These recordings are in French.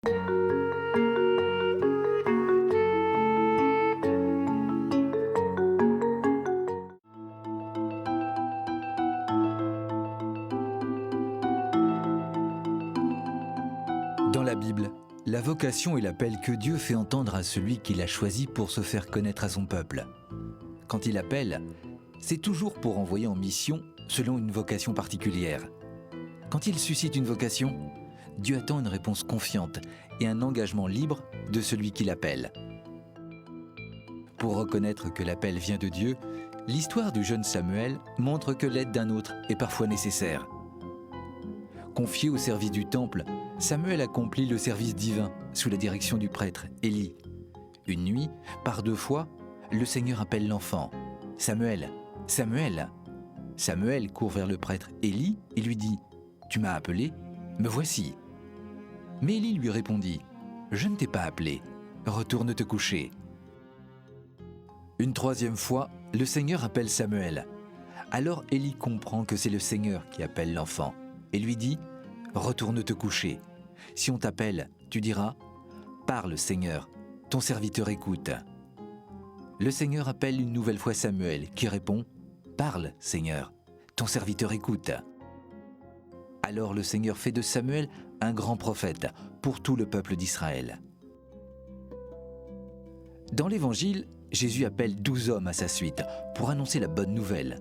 Dans la Bible, la vocation est l'appel que Dieu fait entendre à celui qu'il a choisi pour se faire connaître à son peuple. Quand il appelle, c'est toujours pour envoyer en mission selon une vocation particulière. Quand il suscite une vocation, Dieu attend une réponse confiante et un engagement libre de celui qui l'appelle. Pour reconnaître que l'appel vient de Dieu, l'histoire du jeune Samuel montre que l'aide d'un autre est parfois nécessaire. Confié au service du temple, Samuel accomplit le service divin sous la direction du prêtre Élie. Une nuit, par 2 fois, le Seigneur appelle l'enfant. « Samuel, Samuel !» Samuel court vers le prêtre Élie et lui dit « Tu m'as appelé ? Me voici !» Mais Élie lui répondit « Je ne t'ai pas appelé, retourne te coucher. » Une 3e fois, le Seigneur appelle Samuel. Alors Élie comprend que c'est le Seigneur qui appelle l'enfant et lui dit « Retourne te coucher. Si on t'appelle, tu diras « Parle, Seigneur, ton serviteur écoute. » Le Seigneur appelle une nouvelle fois Samuel qui répond « Parle, Seigneur, ton serviteur écoute. » Alors le Seigneur fait de Samuel un grand prophète pour tout le peuple d'Israël. Dans l'Évangile, Jésus appelle 12 hommes à sa suite pour annoncer la bonne nouvelle.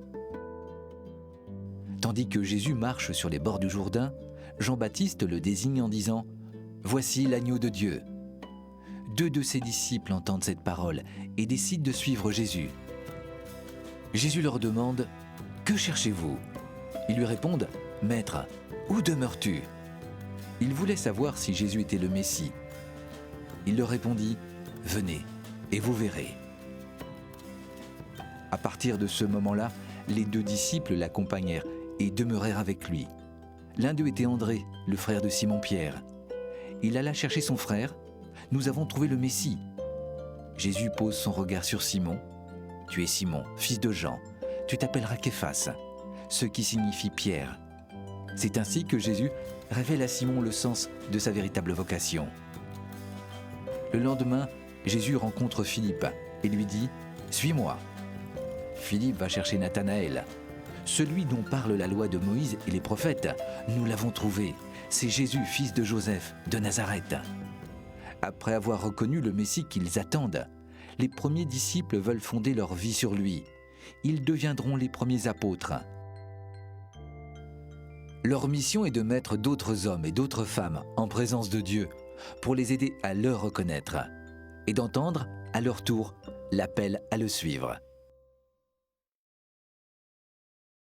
Tandis que Jésus marche sur les bords du Jourdain, Jean-Baptiste le désigne en disant « Voici l'agneau de Dieu ». 2 de ses disciples entendent cette parole et décident de suivre Jésus. Jésus leur demande « Que cherchez-vous » Ils lui répondent « Maître, où demeures-tu » Ils voulaient savoir si Jésus était le Messie. Il leur répondit « Venez et vous verrez ». À partir de ce moment-là, les 2 disciples l'accompagnèrent et demeurèrent avec lui. L'un d'eux était André, le frère de Simon-Pierre. Il alla chercher son frère. « Nous avons trouvé le Messie ». Jésus pose son regard sur Simon. « Tu es Simon, fils de Jean. Tu t'appelleras Képhas, ce qui signifie Pierre. » C'est ainsi que Jésus révèle à Simon le sens de sa véritable vocation. Le lendemain, Jésus rencontre Philippe et lui dit « Suis-moi ». Philippe va chercher Nathanaël. « Celui dont parle la loi de Moïse et les prophètes, nous l'avons trouvé. C'est Jésus, fils de Joseph, de Nazareth. » Après avoir reconnu le Messie qu'ils attendent, les premiers disciples veulent fonder leur vie sur lui. Ils deviendront les premiers apôtres. Leur mission est de mettre d'autres hommes et d'autres femmes en présence de Dieu pour les aider à le reconnaître et d'entendre, à leur tour, l'appel à le suivre.